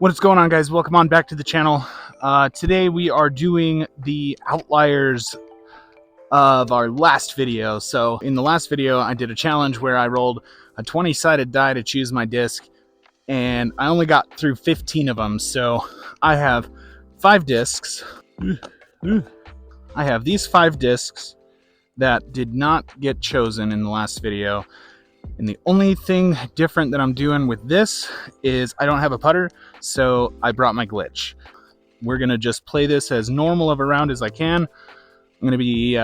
What is going on, guys? Welcome on back to the channel. Today we are doing the outliers of our last video. So in the last video I did a challenge where I rolled a 20-sided die to choose my disc, and I only got through 15 of them. So I have 5 discs. I have these 5 discs that did not get chosen in the last video. And the only thing different that I'm doing with this is I don't have a putter, so I brought my glitch. We're gonna just play this as normal of a round as I can. I'm gonna be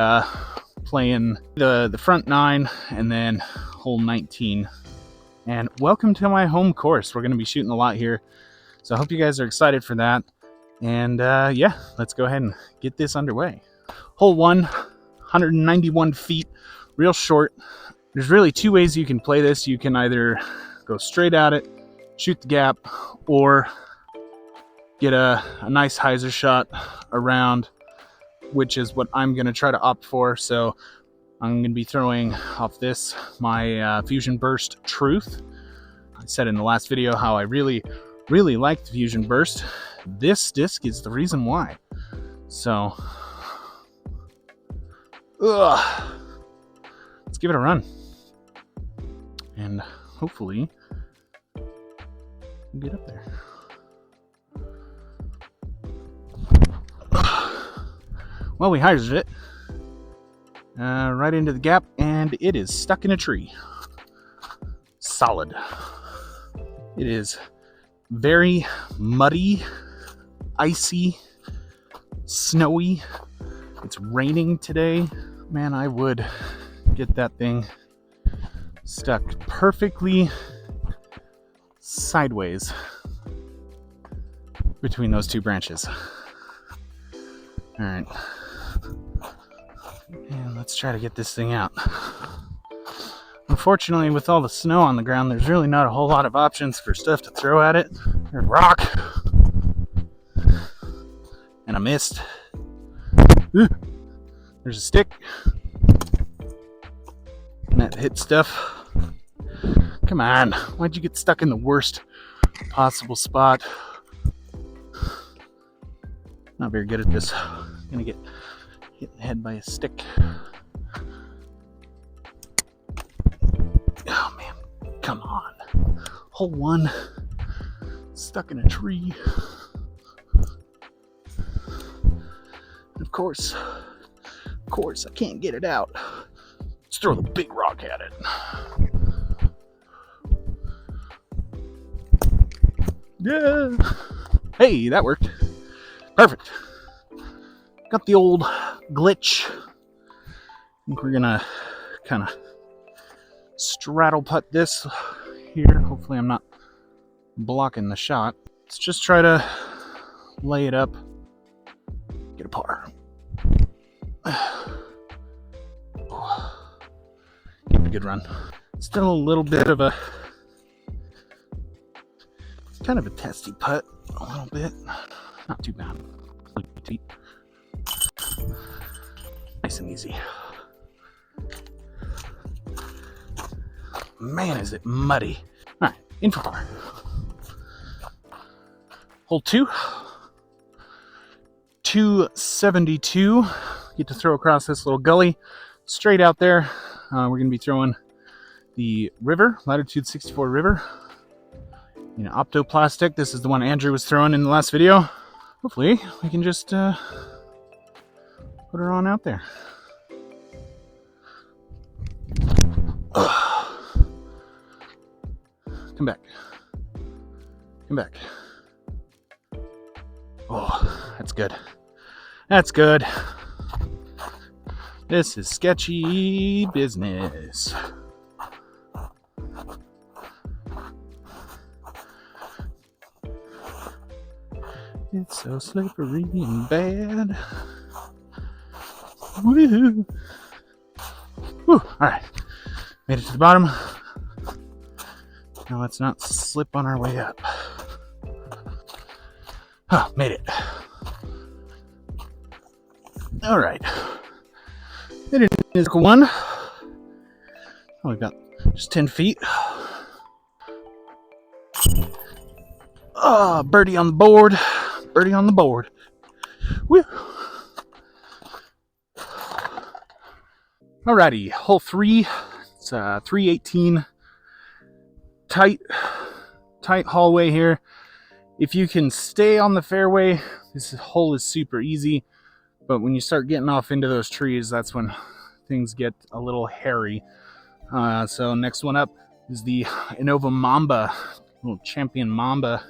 playing the front 9 and then hole 19. And welcome to my home course. We're gonna be shooting a lot here, so I hope you guys are excited for that. And yeah, let's go ahead and get this underway. Hole 1, 191 feet, real short. There's really 2 ways you can play this. You can either go straight at it, shoot the gap, or get a nice hyzer shot around, which is what I'm going to try to opt for. So I'm going to be throwing off this, my Fusion Burst Truth. I said in the last video how I really like the Fusion Burst. This disc is the reason why. So, let's give it a run. And hopefully we'll get up there. Well, we hyzered it right into the gap, and it is stuck in a tree. Solid. It is very muddy, icy, snowy. It's raining today. Man, I would get that thing stuck perfectly sideways between those 2 branches. All right, and let's try to get this thing out. Unfortunately, with all the snow on the ground, there's really not a whole lot of options for stuff to throw at it. There's rock, and I missed. There's a stick, and that hit stuff. Come on, why'd you get stuck in the worst possible spot? Not very good at this. Gonna get hit in the head by a stick. Oh man, come on. Hole 1, stuck in a tree. And of course, I can't get it out. Let's throw the big rock at it. Yeah. Hey, that worked. Perfect. Got the old glitch. I think we're gonna kind of straddle putt this here. Hopefully I'm not blocking the shot. Let's just try to lay it up, get a par. Get a good run. Still a little bit of a kind of a testy putt, a little bit. Not too bad. Nice and easy. Man, is it muddy. All right, in for par. Hole 2. 272. Get to throw across this little gully straight out there. We're going to be throwing the river, Latitude 64 river. You know, optoplastic. This is the one Andrew was throwing in the last video. Hopefully we can just put her on out there. Come back. Come back. Oh, that's good. That's good. This is sketchy business. It's so slippery and bad. Woo! Woo! Alright. Made it to the bottom. Now let's not slip on our way up. Oh, made it. Alright. Made it in circle 1. Oh, we've got just 10 feet. Oh, birdie on the board. Birdie on the board. Woo. Alrighty, hole 3. It's 318. Tight hallway here. If you can stay on the fairway, this hole is super easy. But when you start getting off into those trees, that's when things get a little hairy. So next one up is the Innova Mamba, little champion Mamba.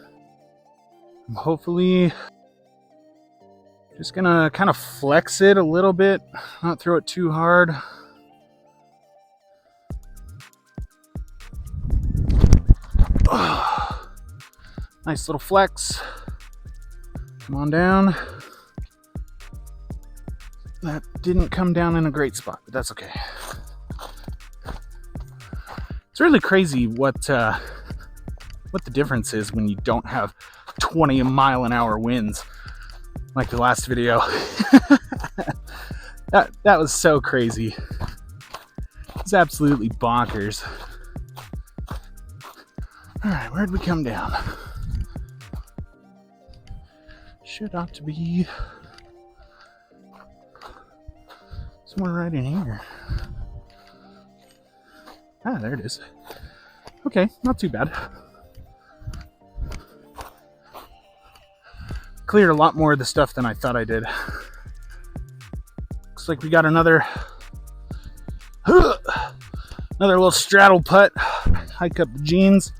I'm hopefully just gonna kind of flex it a little bit, not throw it too hard. Oh, nice little flex. Come on down. That didn't come down in a great spot, but that's okay. It's really crazy what the difference is when you don't have 20-mile-an-hour winds like the last video. that was so crazy. It's absolutely bonkers. All right, where'd we come down? Should ought to be somewhere right in here. Ah, there it is. Okay, not too bad. Cleared a lot more of the stuff than I thought I did. Looks like we got another little straddle putt. Hike up the jeans.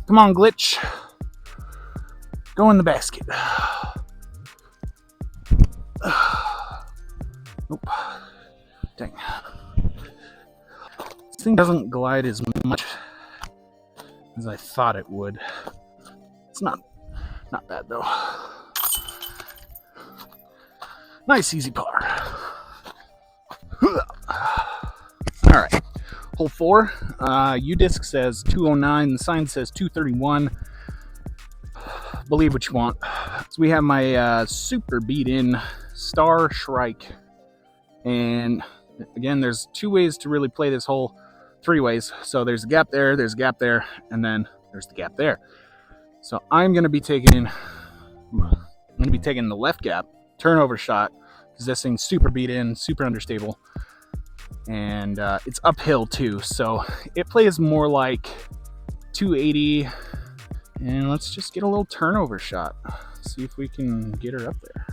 Come on, glitch. Go in the basket. Nope. Dang. This thing doesn't glide as much as I thought it would. It's not bad though. Nice easy par. Alright. Hole 4. U-Disc says 209. The sign says 231. Believe what you want. So we have my super beat-in Star Shrike. And again, there's 2 ways to really play this hole. 3 ways. So there's a gap there, there's a gap there, and then there's the gap there. So I'm going to be taking the left gap, turnover shot, because this thing's super beat in, super understable. And it's uphill too, so it plays more like 280. And let's just get a little turnover shot. See if we can get her up there.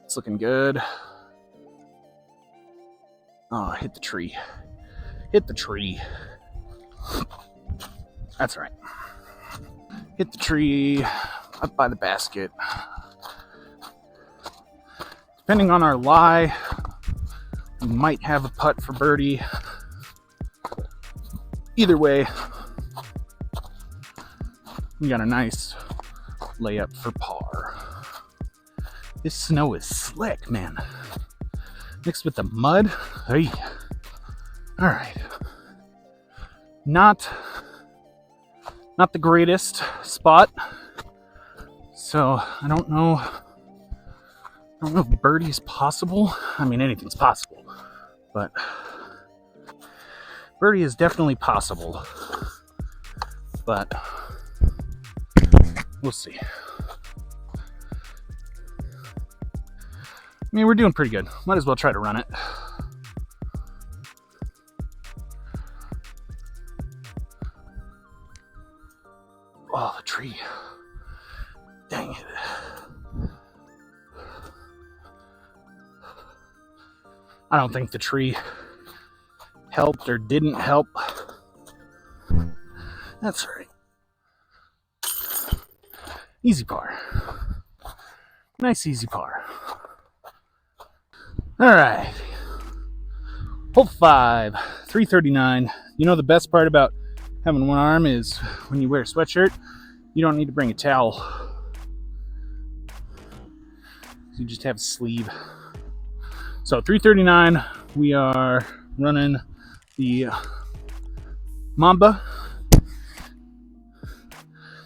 It's looking good. Oh, hit the tree. Hit the tree. That's right. Hit the tree up by the basket. Depending on our lie, we might have a putt for birdie. Either way, we got a nice layup for par. This snow is slick, man. Mixed with the mud. Hey. All right. Not the greatest spot. So I don't know if birdie's possible. I mean, anything's possible, but birdie is definitely possible. But we'll see. I mean, we're doing pretty good. Might as well try to run it. Oh, the tree. Dang it. I don't think the tree helped or didn't help. That's right. Easy par. Nice easy par. All right. Hole 5, 339. You know the best part about having one arm is when you wear a sweatshirt, you don't need to bring a towel. You just have a sleeve. So 339, we are running the Mamba.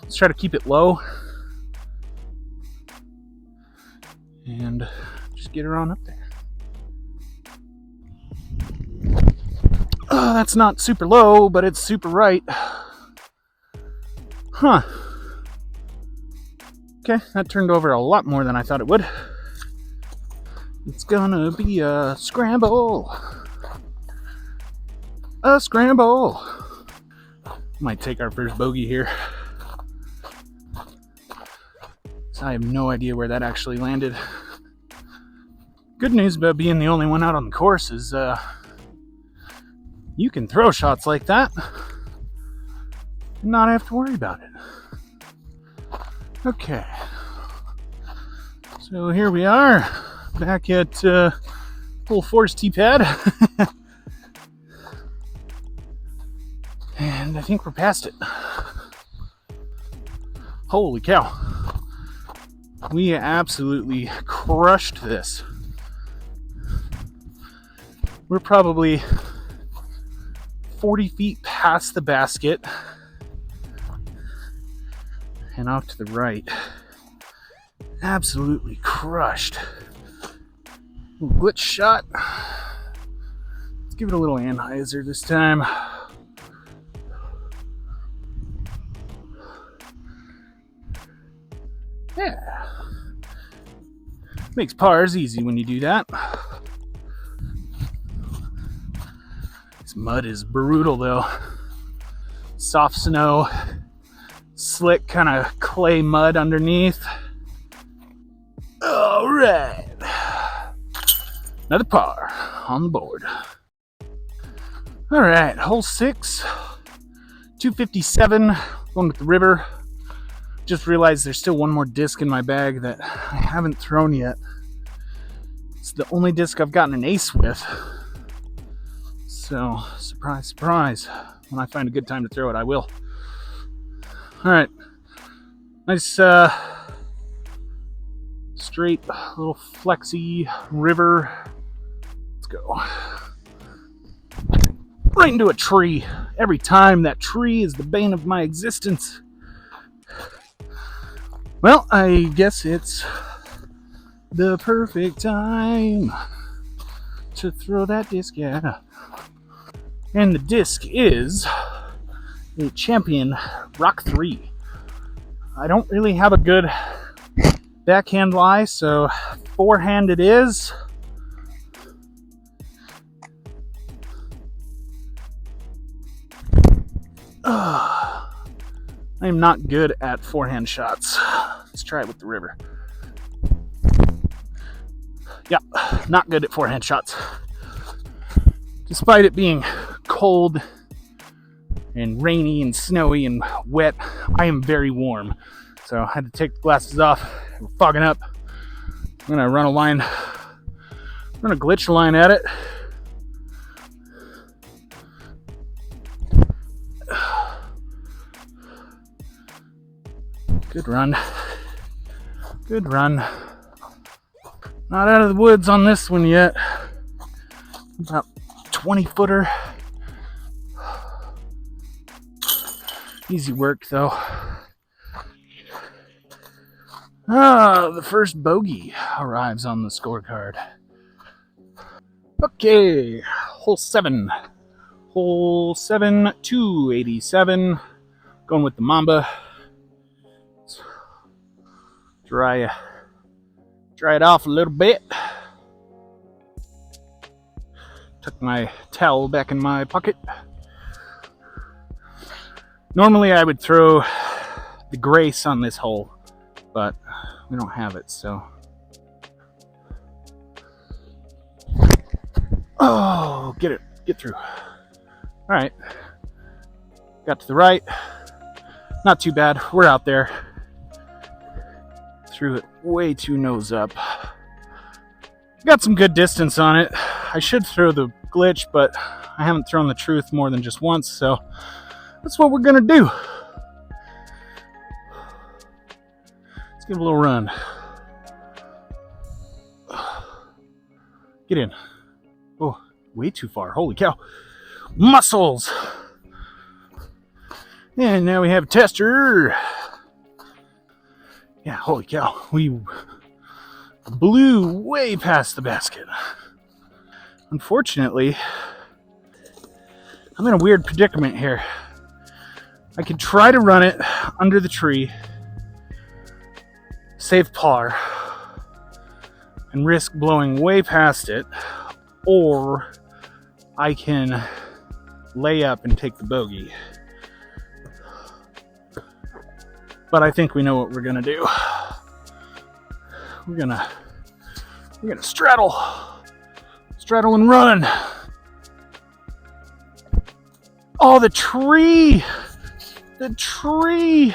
Let's try to keep it low and just get her on up there. Oh, that's not super low, but it's super right. Huh. Okay, that turned over a lot more than I thought it would. It's gonna be a scramble. A scramble. Might take our first bogey here. So I have no idea where that actually landed. Good news about being the only one out on the course is you can throw shots like that and not have to worry about it. Okay. So here we are, back at full force tee pad. And I think we're past it. Holy cow. We absolutely crushed this. We're probably 40 feet past the basket and off to the right. Absolutely crushed. Glitch shot. Let's give it a little anhyzer this time. Yeah. Makes pars easy when you do that. This mud is brutal though. Soft snow, slick kind of clay mud underneath. All right. Another par on the board. All right, hole 6, 257, going with the river. Just realized there's still one more disc in my bag that I haven't thrown yet. It's the only disc I've gotten an ace with. So, surprise, surprise. When I find a good time to throw it, I will. All right. Nice, straight little flexy river. Let's go. Right into a tree. Every time, that tree is the bane of my existence. Well, I guess it's the perfect time to throw that disc, yeah. And the disc is a Champion Rock 3. I don't really have a good backhand lie, so forehand it is. I am not good at forehand shots. Let's try it with the river. Yeah, not good at forehand shots. Despite it being cold and rainy and snowy and wet, I am very warm. So I had to take the glasses off. We're fogging up. I'm gonna run a line, run a glitch line at it. Good run. Good run. Not out of the woods on this one yet. About 20-footer. Easy work though. The first bogey arrives on the scorecard. Okay, hole 7. Hole 7, 287. Going with the Mamba. Dry it off a little bit. Tuck my towel back in my pocket. Normally I would throw the Grace on this hole, but we don't have it, so. Oh, get through. All right, got to the right. Not too bad, we're out there. Threw it way too nose up. Got some good distance on it. I should throw the glitch, but I haven't thrown the truth more than just once, so that's what we're gonna do. Let's give it a little run. Get in. Oh, way too far. Holy cow. Muscles. And now we have a tester. Yeah, holy cow. We blew way past the basket. Unfortunately, I'm in a weird predicament here. I could try to run it under the tree, save par, and risk blowing way past it, or I can lay up and take the bogey. But I think we know what we're gonna do. We're gonna straddle and run. Oh, the tree! The tree!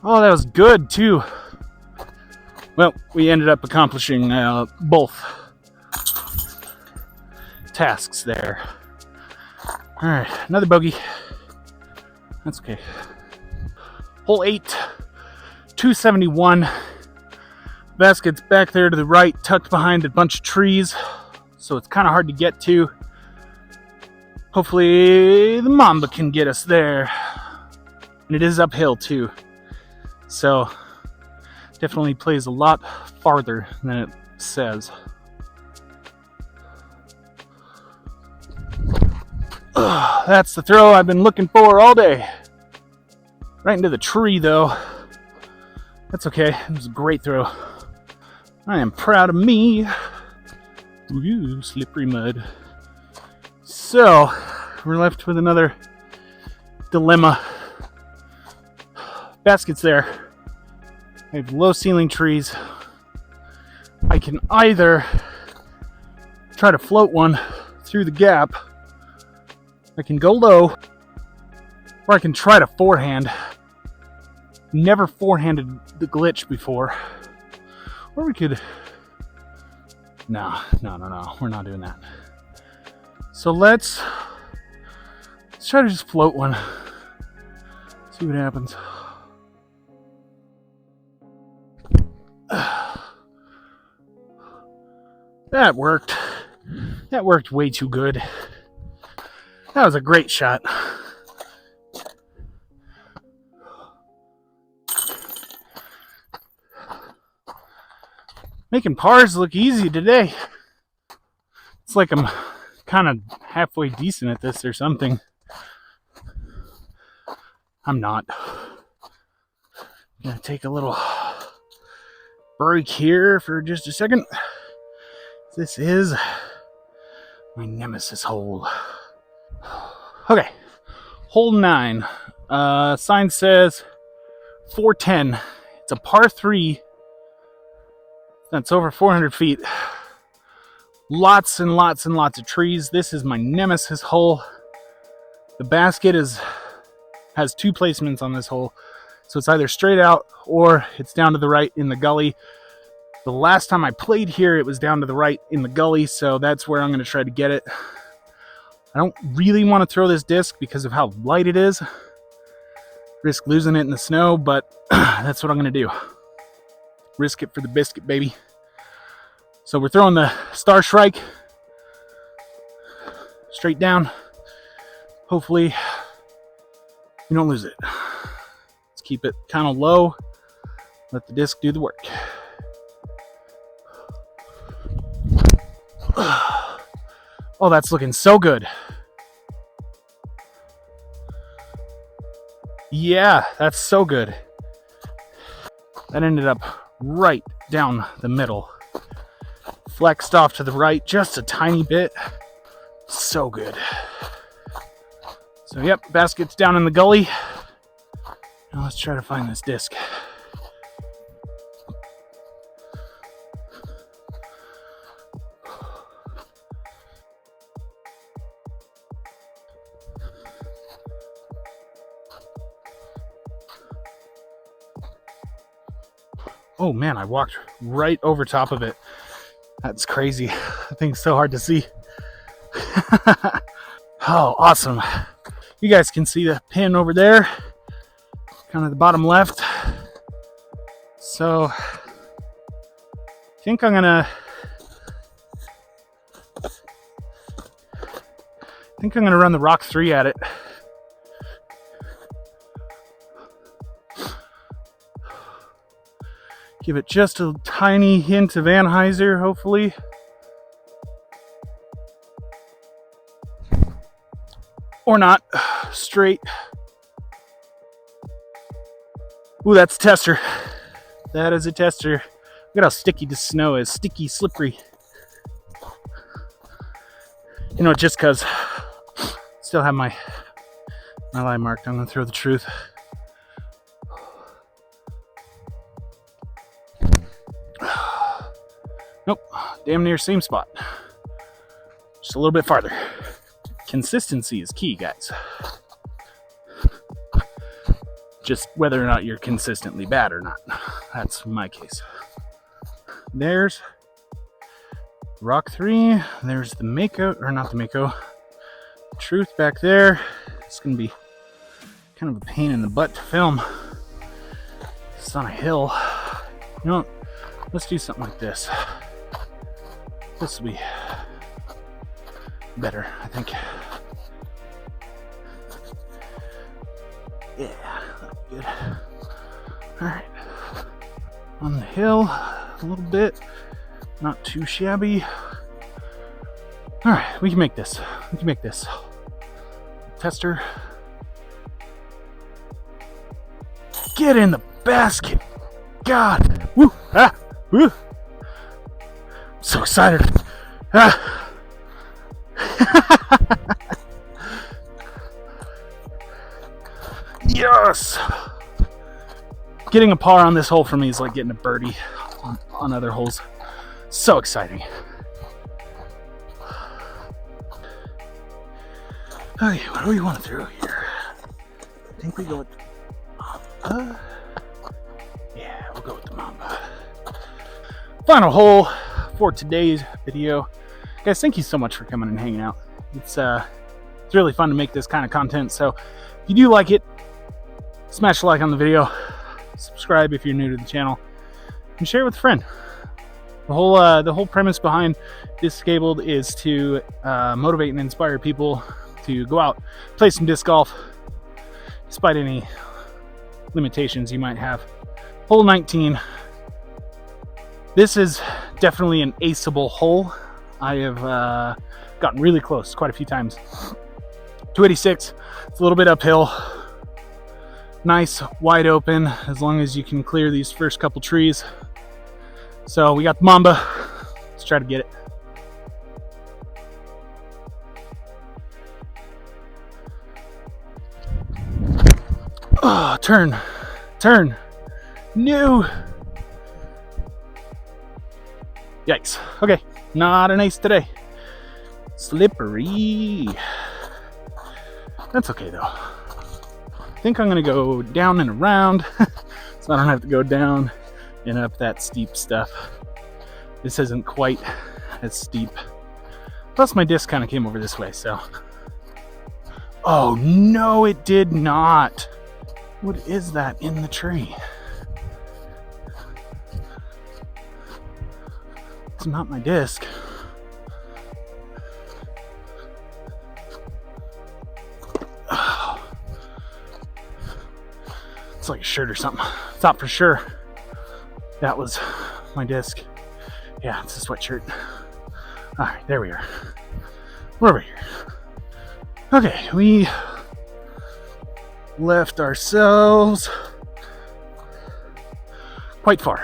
Oh, that was good too. Well, we ended up accomplishing both tasks there. All right, another bogey. That's okay. Hole 8, 271. Basket's back there to the right, tucked behind a bunch of trees, so it's kind of hard to get to. Hopefully the Mamba can get us there. And it is uphill too, so definitely plays a lot farther than it says. That's the throw I've been looking for all day. Right into the tree though. That's okay, it was a great throw. I am proud of me. Ooh, slippery mud. So, we're left with another dilemma. Basket's there. I have low ceiling trees. I can either try to float one through the gap. I can go low, or I can try to forehand. Never forehanded the glitch before. Or we could... No, we're not doing that. So let's try to just float one. See what happens. That worked. That worked way too good. That was a great shot. Making pars look easy today. It's like I'm kind of halfway decent at this or something. I'm not. Gonna take a little break here for just a second. This is my nemesis hole. Okay, hole 9. Sign says 410. It's a par 3. That's over 400 feet. Lots and lots and lots of trees. This is my nemesis hole. The basket has 2 placements on this hole. So it's either straight out or it's down to the right in the gully. The last time I played here, it was down to the right in the gully, so that's where I'm going to try to get it. I don't really want to throw this disc because of how light it is. Risk losing it in the snow, but that's what I'm going to do. Risk it for the biscuit, baby. So we're throwing the Star Shrike straight down. Hopefully we don't lose it. Let's keep it kind of low. Let the disc do the work. Oh, that's looking so good. Yeah, that's so good. That ended up right down the middle. Flexed off to the right just a tiny bit. So good. So, yep, basket's down in the gully. Now let's try to find this disc. Oh man, I walked right over top of it. That's crazy. That thing's so hard to see. Oh, awesome. You guys can see the pin over there, kind of the bottom left. So I think I'm gonna run the Rock 3 at it. Give it just a tiny hint of anhyzer, hopefully. Or not. Straight. Ooh, that's a tester. That is a tester. Look at how sticky the snow is. Sticky, slippery. You know, just because still have my line marked, I'm gonna throw the truth. Nope, damn near same spot. Just a little bit farther. Consistency is key, guys. Just whether or not you're consistently bad or not. That's my case. There's rock 3. There's the Mako, or not the Mako. Truth back there. It's gonna be kind of a pain in the butt to film. It's on a hill. You know what? Let's do something like this. This will be better, I think. Yeah, that'll be good. Alright. On the hill, a little bit. Not too shabby. Alright, we can make this. We can make this. Tester. Get in the basket. God. Woo. Ah. Woo. I'm so excited. Ah. Yes. Getting a par on this hole for me is like getting a birdie on other holes. So exciting. Okay, what do we want to throw here? I think we go with Mamba. Yeah, we'll go with the Mamba. Final hole for today's video. Guys, thank you so much for coming and hanging out. It's really fun to make this kind of content. So if you do like it, smash a like on the video, subscribe if you're new to the channel, and share it with a friend. The whole premise behind Disc Cabled is to motivate and inspire people to go out, play some disc golf, despite any limitations you might have. Hole 19. This is definitely an aceable hole. I have gotten really close quite a few times. 286. It's a little bit uphill. Nice, wide open, as long as you can clear these first couple trees. So we got the Mamba. Let's try to get it. Oh, turn. No. Yikes. Okay, not an ace today. Slippery. That's okay though. I think I'm gonna go down and around so I don't have to go down and up that steep stuff. This isn't quite as steep. Plus my disc kind of came over this way, so. Oh no, it did not. What is that in the tree? It's not my disc. It's like a shirt or something. Thought for sure that was my disc. Yeah, it's a sweatshirt. All right, there we are. We're over here. Okay, we left ourselves quite far.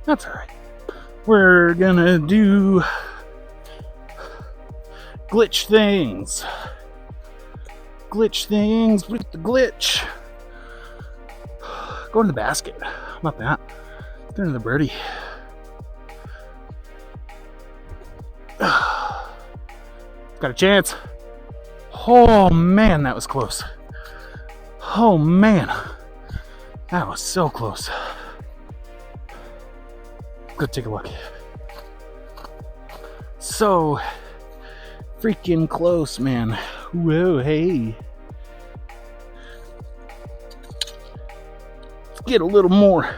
That's all right. We're gonna do glitch things. Glitch things with the glitch. Go to the basket. How about that? Go to the birdie. Got a chance. Oh man, that was close. Oh man, that was so close. Go take a look. So freaking close, man. Whoa, hey. Let's get a little more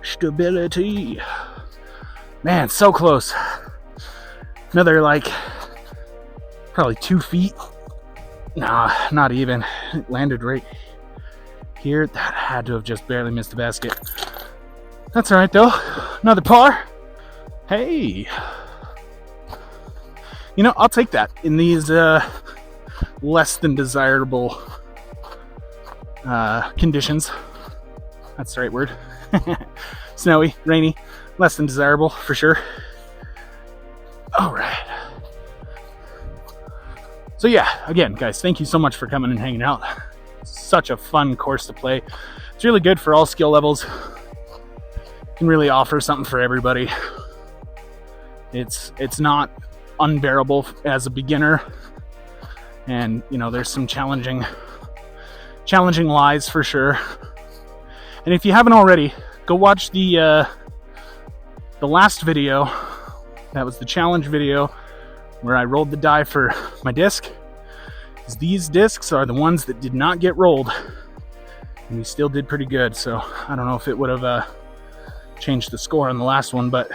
stability. Man, so close. Another like probably 2 feet. Nah, not even. It landed right here. That had to have just barely missed the basket. That's all right though. Another par. Hey. You know, I'll take that in these less than desirable conditions. That's the right word. Snowy, rainy, less than desirable for sure. All right. So yeah, again, guys, thank you so much for coming and hanging out. Such a fun course to play. It's really good for all skill levels. Can really offer something for everybody. It's not unbearable as a beginner, and you know, there's some challenging lies for sure. And if you haven't already, go watch the last video. That was the challenge video where I rolled the die for my disc. Because these discs are the ones that did not get rolled, and we still did pretty good. So I don't know if it would have changed the score on the last one, but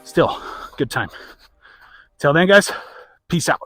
still, good time. Till then, guys, peace out.